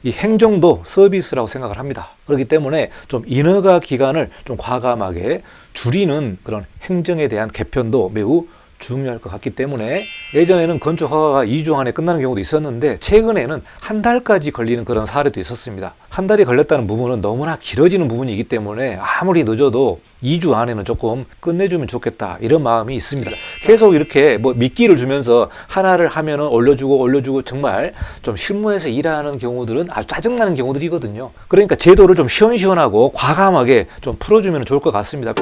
이 행정도 서비스라고 생각을 합니다. 그렇기 때문에 좀 인허가 기간을 좀 과감하게 줄이는 그런 행정에 대한 개편도 매우 중요할 것 같기 때문에 예전에는 건축 허가가 2주 안에 끝나는 경우도 있었는데 최근에는 한 달까지 걸리는 그런 사례도 있었습니다. 한 달이 걸렸다는 부분은 너무나 길어지는 부분이기 때문에 아무리 늦어도 2주 안에는 조금 끝내주면 좋겠다 이런 마음이 있습니다. 계속 이렇게 뭐 미끼를 주면서 하나를 하면은 올려주고 정말 좀 실무에서 일하는 경우들은 아주 짜증나는 경우들이거든요. 그러니까 제도를 좀 시원시원하고 과감하게 좀 풀어주면 좋을 것 같습니다.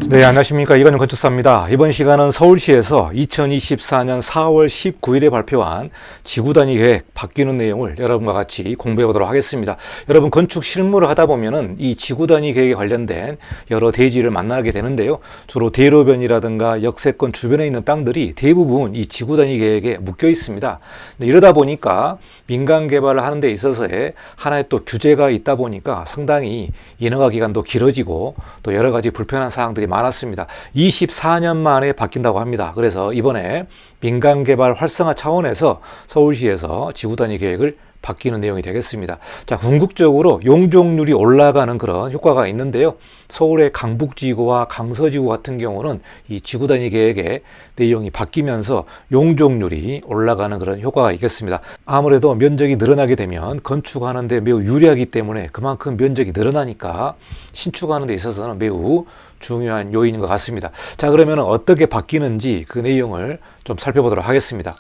네, 안녕하십니까. 이건영 건축사입니다. 이번 시간은 서울시에서 2024년 4월 19일에 발표한 지구단위 계획 바뀌는 내용을 여러분과 같이 공부해 보도록 하겠습니다. 여러분 건축 실무를 하다 보면은 이 지구단위 계획에 관련된 여러 대지를 만나게 되는데요. 주로 대로변이라든가 역세권 주변에 있는 땅들이 대부분 이 지구단위 계획에 묶여 있습니다. 이러다 보니까 민간 개발을 하는 데 있어서의 하나의 또 규제가 있다 보니까 상당히 인허가 기간도 길어지고 또 여러 가지 불편한 사항들이 많았습니다. 24년 만에 바뀐다고 합니다. 그래서 이번에 민간 개발 활성화 차원에서 서울시에서 지구단위 계획을 바뀌는 내용이 되겠습니다. 자, 궁극적으로 용적률이 올라가는 그런 효과가 있는데요. 서울의 강북지구와 강서지구 같은 경우는 이 지구단위 계획의 내용이 바뀌면서 용적률이 올라가는 그런 효과가 있겠습니다. 아무래도 면적이 늘어나게 되면 건축하는 데 매우 유리하기 때문에 그만큼 면적이 늘어나니까 신축하는 데 있어서는 매우 중요한 요인인 것 같습니다. 자, 그러면 어떻게 바뀌는지 그 내용을 좀 살펴보도록 하겠습니다.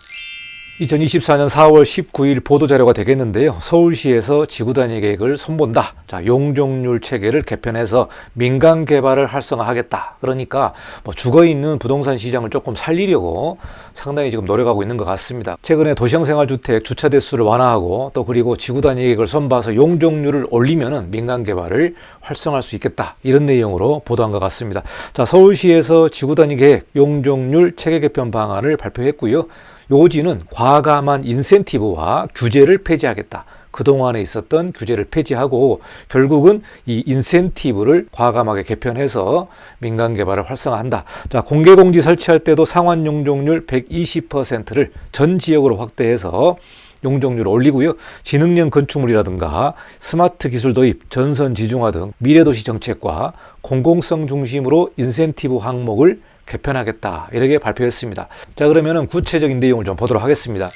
2024년 4월 19일 보도자료가 되겠는데요. 서울시에서 지구단위 계획을 손본다. 자, 용적률 체계를 개편해서 민간 개발을 활성화하겠다. 그러니까 뭐 죽어있는 부동산 시장을 조금 살리려고 상당히 지금 노력하고 있는 것 같습니다. 최근에 도시형생활주택 주차 대수를 완화하고 또 그리고 지구단위 계획을 손봐서 용적률을 올리면은 민간 개발을 활성화할 수 있겠다. 이런 내용으로 보도한 것 같습니다. 자, 서울시에서 지구단위 계획 용적률 체계 개편 방안을 발표했고요. 요지는 과감한 인센티브와 규제를 폐지하겠다. 그동안에 있었던 규제를 폐지하고 결국은 이 인센티브를 과감하게 개편해서 민간 개발을 활성화한다. 자, 공개공지 설치할 때도 상환 용적률 120%를 전 지역으로 확대해서 용적률을 올리고요. 지능형 건축물이라든가 스마트 기술 도입, 전선 지중화 등 미래도시 정책과 공공성 중심으로 인센티브 항목을 개편하겠다. 이렇게 발표했습니다. 자, 그러면은 구체적인 내용을 좀 보도록 하겠습니다.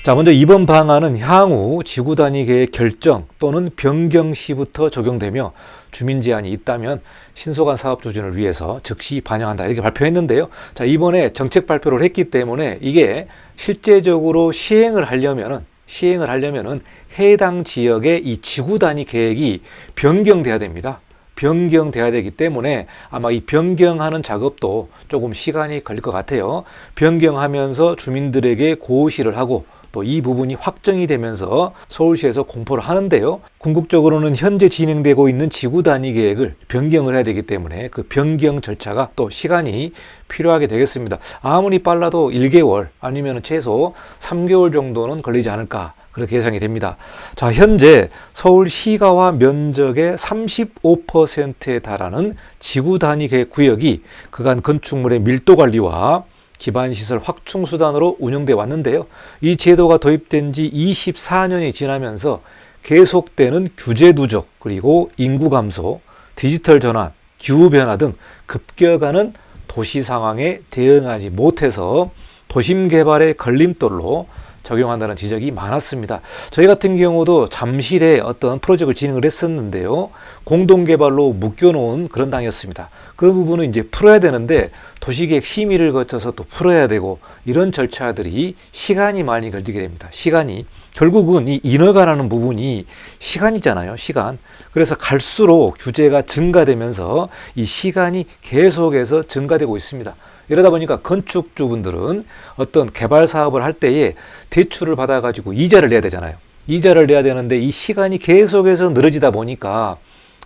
자, 먼저 이번 방안은 향후 지구단위 계획 결정 또는 변경 시부터 적용되며 주민 제한이 있다면 신속한 사업 추진을 위해서 즉시 반영한다. 이렇게 발표했는데요. 자, 이번에 정책 발표를 했기 때문에 이게 실제적으로 시행을 하려면은 해당 지역의 이 지구단위 계획이 변경돼야 됩니다. 변경돼야 되기 때문에 아마 이 변경하는 작업도 조금 시간이 걸릴 것 같아요. 변경하면서 주민들에게 고시를 하고 또 이 부분이 확정이 되면서 서울시에서 공포를 하는데요. 궁극적으로는 현재 진행되고 있는 지구단위 계획을 변경을 해야 되기 때문에 그 변경 절차가 또 시간이 필요하게 되겠습니다. 아무리 빨라도 1개월 아니면 최소 3개월 정도는 걸리지 않을까 그렇게 예상이 됩니다. 자, 현재 서울 시가와 면적의 35%에 달하는 지구단위 계획 구역이 그간 건축물의 밀도 관리와 기반시설 확충 수단으로 운영돼 왔는데요. 이 제도가 도입된 지 24년이 지나면서 계속되는 규제 누적, 그리고 인구 감소, 디지털 전환, 기후변화 등 급격하는 도시 상황에 대응하지 못해서 도심 개발의 걸림돌로 적용한다는 지적이 많았습니다. 저희 같은 경우도 잠실에 어떤 프로젝트를 진행을 했었는데요. 공동개발로 묶여놓은 그런 땅이었습니다. 그 부분은 이제 풀어야 되는데 도시계획 심의를 거쳐서 또 풀어야 되고 이런 절차들이 시간이 많이 걸리게 됩니다. 시간이. 결국은 이 인허가라는 부분이 시간이잖아요. 시간. 그래서 갈수록 규제가 증가되면서 이 시간이 계속해서 증가되고 있습니다. 이러다 보니까 건축주분들은 어떤 개발 사업을 할 때에 대출을 받아가지고 이자를 내야 되잖아요. 이자를 내야 되는데 이 시간이 계속해서 늘어지다 보니까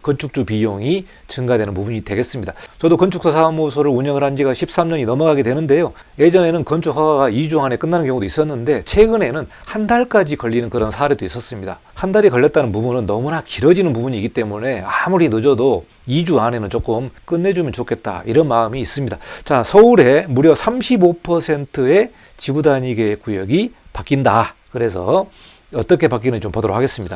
건축주 비용이 증가되는 부분이 되겠습니다. 저도 건축사 사무소를 운영을 한 지가 13년이 넘어가게 되는데요. 예전에는 건축 허가가 2주 안에 끝나는 경우도 있었는데 최근에는 한 달까지 걸리는 그런 사례도 있었습니다. 한 달이 걸렸다는 부분은 너무나 길어지는 부분이기 때문에 아무리 늦어도 2주 안에는 조금 끝내주면 좋겠다, 이런 마음이 있습니다. 자, 서울에 무려 35%의 지구 단위 계획 구역이 바뀐다. 그래서 어떻게 바뀌는지 좀 보도록 하겠습니다.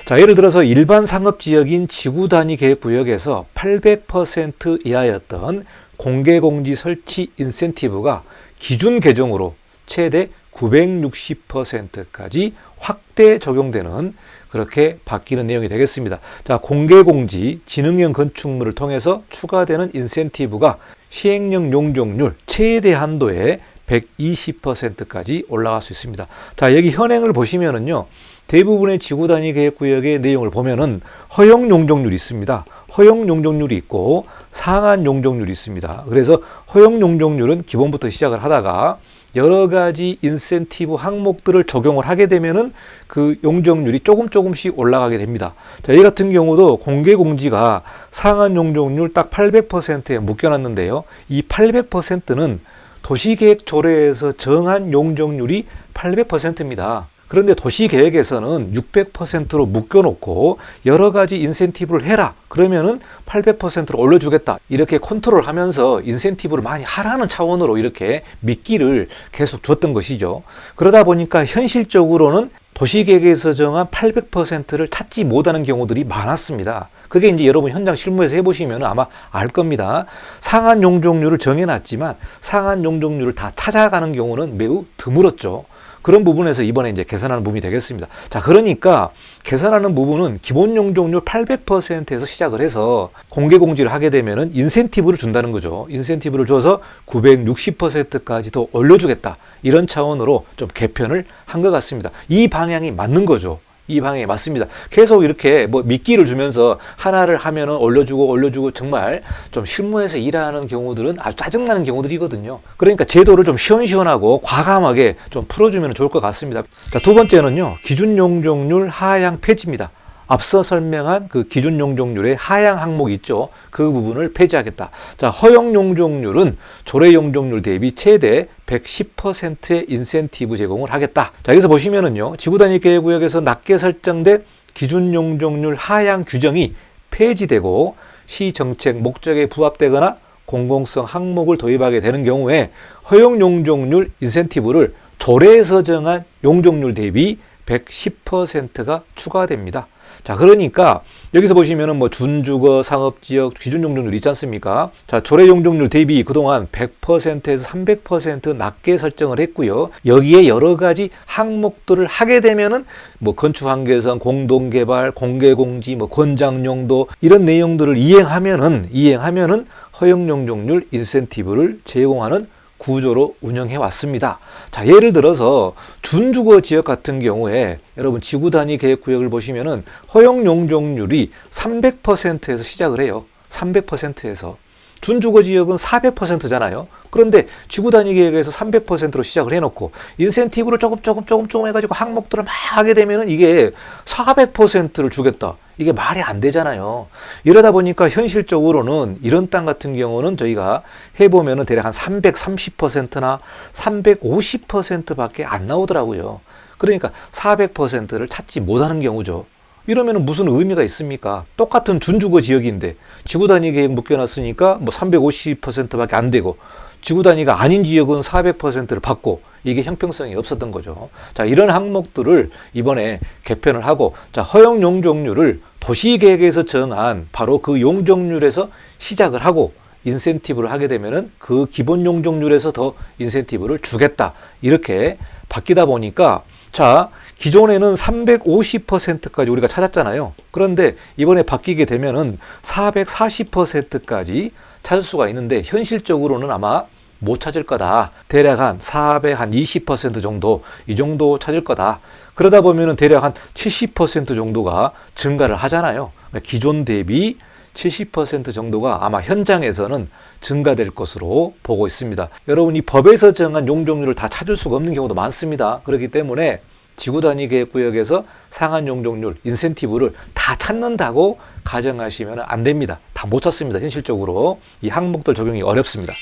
자, 예를 들어서 일반 상업지역인 지구 단위 계획 구역에서 800% 이하였던 공개공지 설치 인센티브가 기준 계정으로 최대 960%까지 확대 적용되는, 그렇게 바뀌는 내용이 되겠습니다. 자, 공개공지 지능형 건축물을 통해서 추가되는 인센티브가 시행령 용적률 최대 한도의 120%까지 올라갈 수 있습니다. 자, 여기 현행을 보시면은요, 대부분의 지구 단위 계획 구역의 내용을 보면은 허용 용적률이 있습니다. 허용 용적률이 있고 상한 용적률이 있습니다. 그래서 허용 용적률은 기본부터 시작을 하다가 여러 가지 인센티브 항목들을 적용을 하게 되면은 그 용적률이 조금씩 올라가게 됩니다. 자, 이 같은 경우도 공개 공지가 상한 용적률 딱 800%에 묶여놨는데요. 이 800%는 도시계획 조례에서 정한 용적률이 800%입니다. 그런데 도시계획에서는 600%로 묶여놓고 여러 가지 인센티브를 해라, 그러면은 800%로 올려주겠다, 이렇게 컨트롤하면서 인센티브를 많이 하라는 차원으로 이렇게 미끼를 계속 줬던 것이죠. 그러다 보니까 현실적으로는 도시계획에서 정한 800%를 찾지 못하는 경우들이 많았습니다. 그게 이제 여러분 현장 실무에서 해보시면 아마 알 겁니다. 상한 용적률을 정해놨지만 상한 용적률을 다 찾아가는 경우는 매우 드물었죠. 그런 부분에서 이번에 이제 개선하는 부분이 되겠습니다. 자, 그러니까 개선하는 부분은 기본 용적률 800%에서 시작을 해서 공개 공지를 하게 되면은 인센티브를 준다는 거죠. 인센티브를 줘서 960%까지 더 올려주겠다, 이런 차원으로 좀 개편을 한 것 같습니다. 이 방향이 맞는 거죠. 이 방향이 맞습니다. 계속 이렇게 뭐 미끼를 주면서 하나를 하면은 올려주고 정말 좀 실무에서 일하는 경우들은 아주 짜증나는 경우들이거든요. 그러니까 제도를 좀 시원시원하고 과감하게 좀 풀어주면 좋을 것 같습니다. 자, 두 번째는요, 기준 용적률 하향 폐지입니다. 앞서 설명한 그 기준 용적률의 하향 항목이 있죠. 그 부분을 폐지하겠다. 자, 허용 용적률은 조례 용적률 대비 최대 110%의 인센티브 제공을 하겠다. 자, 여기서 보시면은요, 지구 단위 계획 구역에서 낮게 설정된 기준 용적률 하향 규정이 폐지되고 시 정책 목적에 부합되거나 공공성 항목을 도입하게 되는 경우에 허용 용적률 인센티브를 조례에서 정한 용적률 대비 110%가 추가됩니다. 자, 그러니까 여기서 보시면은 뭐 준주거 상업지역 기준 용적률 있지 않습니까? 자, 조례 용적률 대비 그동안 100%에서 300% 낮게 설정을 했고요. 여기에 여러 가지 항목들을 하게 되면은 뭐 건축 한계선, 공동개발, 공개공지, 뭐 권장 용도, 이런 내용들을 이행하면은 허용 용적률 인센티브를 제공하는 구조로 운영해 왔습니다. 자, 예를 들어서 준주거 지역 같은 경우에 여러분 지구 단위 계획 구역을 보시면은 허용 용적률이 300%에서 시작을 해요. 300%에서. 준주거 지역은 400%잖아요. 그런데 지구 단위 계획에서 300%로 시작을 해놓고 인센티브를 조금 해가지고 항목들을 막 하게 되면은 이게 400%를 주겠다, 이게 말이 안 되잖아요. 이러다 보니까 현실적으로는 이런 땅 같은 경우는 저희가 해보면은 대략 한 330%나 350%밖에 안 나오더라고요. 그러니까 400%를 찾지 못하는 경우죠. 이러면 무슨 의미가 있습니까? 똑같은 준주거 지역인데 지구 단위 계획 묶여놨으니까 뭐 350%밖에 안 되고, 지구 단위가 아닌 지역은 400%를 받고, 이게 형평성이 없었던 거죠. 자, 이런 항목들을 이번에 개편을 하고, 자, 허용 용적률을 도시계획에서 정한 바로 그 용적률에서 시작을 하고 인센티브를 하게 되면은 그 기본 용적률에서 더 인센티브를 주겠다, 이렇게 바뀌다 보니까, 자, 기존에는 350%까지 우리가 찾았잖아요. 그런데 이번에 바뀌게 되면은 440%까지 찾을 수가 있는데 현실적으로는 아마 못 찾을 거다. 대략 한 420% 정도, 이 정도 찾을 거다. 그러다 보면은 대략 한 70% 정도가 증가를 하잖아요. 기존 대비 70% 정도가 아마 현장에서는 증가될 것으로 보고 있습니다. 여러분, 이 법에서 정한 용적률을 다 찾을 수가 없는 경우도 많습니다. 그렇기 때문에 지구 단위 계획 구역에서 상한 용적률 인센티브를 다 찾는다고 가정하시면 안 됩니다. 다 못 찾습니다. 현실적으로 이 항목들 적용이 어렵습니다.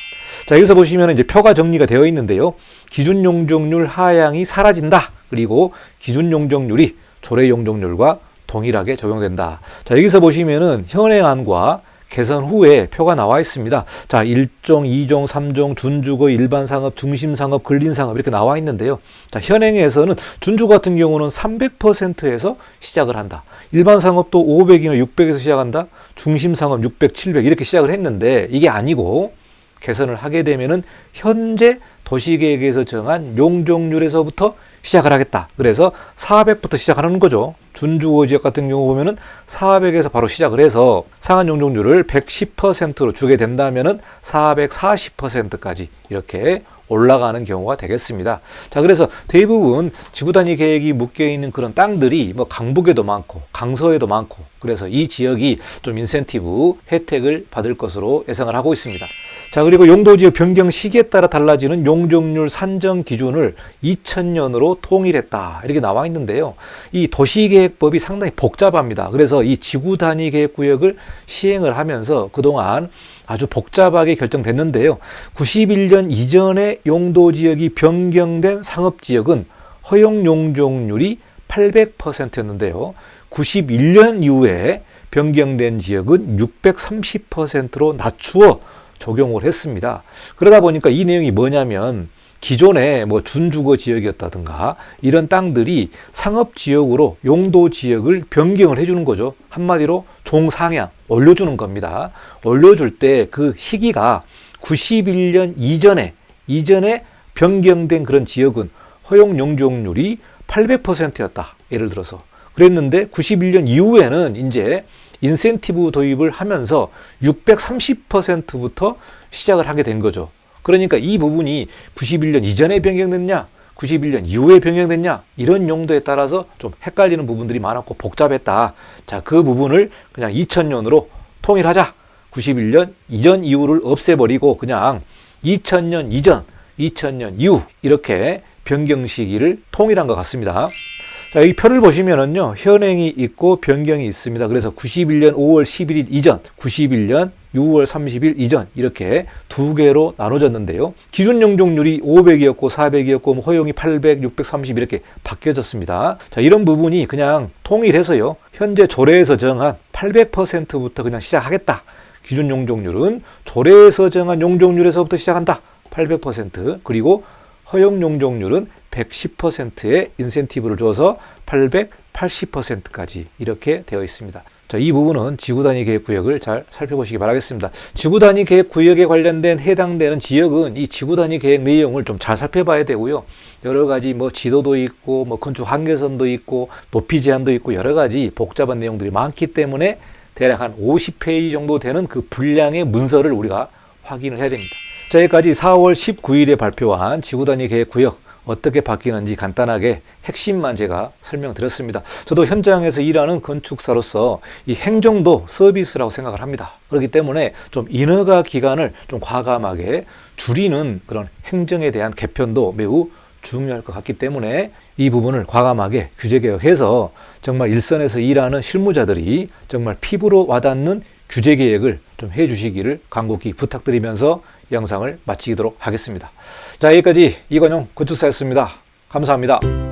자, 여기서 보시면 이제 표가 정리가 되어 있는데요. 기준 용적률 하향이 사라진다. 그리고 기준 용적률이 조례 용적률과 동일하게 적용된다. 자, 여기서 보시면은 현행안과 개선 후에 표가 나와 있습니다. 자, 1종, 2종, 3종, 준주거, 일반상업, 중심상업, 근린상업 이렇게 나와 있는데요. 자, 현행에서는 준주거 같은 경우는 300%에서 시작을 한다. 일반상업도 500이나 600에서 시작한다. 중심상업 600, 700 이렇게 시작을 했는데 이게 아니고 개선을 하게 되면은 현재 도시계획에서 정한 용적률에서부터 시작을 하겠다. 그래서 400부터 시작하는 거죠. 준주거 지역 같은 경우 보면은 400에서 바로 시작을 해서 상한 용적률을 110%로 주게 된다면은 440%까지 이렇게 올라가는 경우가 되겠습니다. 자, 그래서 대부분 지구 단위 계획이 묶여 있는 그런 땅들이 뭐 강북에도 많고 강서에도 많고 그래서 이 지역이 좀 인센티브 혜택을 받을 것으로 예상을 하고 있습니다. 자, 그리고 용도지역 변경 시기에 따라 달라지는 용적률 산정 기준을 2000년으로 통일했다. 이렇게 나와 있는데요. 이 도시계획법이 상당히 복잡합니다. 그래서 이 지구 단위 계획구역을 시행을 하면서 그동안 아주 복잡하게 결정됐는데요. 91년 이전에 용도지역이 변경된 상업지역은 허용 용적률이 800%였는데요. 91년 이후에 변경된 지역은 630%로 낮추어 적용을 했습니다. 그러다 보니까 이 내용이 뭐냐면 기존에 뭐 준주거 지역이었다든가 이런 땅들이 상업지역으로 용도지역을 변경을 해주는 거죠. 한마디로 종상향 올려주는 겁니다. 올려줄 때 그 시기가 91년 이전에 변경된 그런 지역은 허용 용적률이 800%였다. 예를 들어서 그랬는데 91년 이후에는 이제 인센티브 도입을 하면서 630%부터 시작을 하게 된 거죠. 그러니까 이 부분이 91년 이전에 변경됐냐, 91년 이후에 변경됐냐 이런 용도에 따라서 좀 헷갈리는 부분들이 많았고 복잡했다. 자, 그 부분을 그냥 2000년으로 통일하자. 91년 이전 이후를 없애버리고 그냥 2000년 이전, 2000년 이후 이렇게 변경 시기를 통일한 것 같습니다. 자, 이 표를 보시면은요, 현행이 있고 변경이 있습니다. 그래서 91년 5월 11일 이전, 91년 6월 30일 이전 이렇게 두 개로 나눠졌는데요. 기준 용적률이 500이었고 400이었고 허용이 800, 630 이렇게 바뀌어졌습니다. 자, 이런 부분이 그냥 통일해서요. 현재 조례에서 정한 800%부터 그냥 시작하겠다. 기준 용적률은 조례에서 정한 용적률에서부터 시작한다. 800% 그리고 허용 용적률은 110%의 인센티브를 줘서 880%까지 이렇게 되어 있습니다. 자, 이 부분은 지구 단위 계획 구역을 잘 살펴보시기 바라겠습니다. 지구 단위 계획 구역에 관련된 해당되는 지역은 이 지구 단위 계획 내용을 좀 잘 살펴봐야 되고요. 여러 가지 뭐 지도도 있고 뭐 건축 한계선도 있고 높이 제한도 있고 여러 가지 복잡한 내용들이 많기 때문에 대략 한 50페이지 정도 되는 그 분량의 문서를 우리가 확인을 해야 됩니다. 자, 여기까지 4월 19일에 발표한 지구 단위 계획 구역 어떻게 바뀌는지 간단하게 핵심만 제가 설명드렸습니다. 저도 현장에서 일하는 건축사로서 이 행정도 서비스라고 생각을 합니다. 그렇기 때문에 좀 인허가 기간을 좀 과감하게 줄이는 그런 행정에 대한 개편도 매우 중요할 것 같기 때문에 이 부분을 과감하게 규제 개혁해서 정말 일선에서 일하는 실무자들이 정말 피부로 와닿는 규제 개혁을 좀 해주시기를 간곡히 부탁드리면서 영상을 마치도록 하겠습니다. 자, 여기까지 이건용 건축사였습니다. 감사합니다.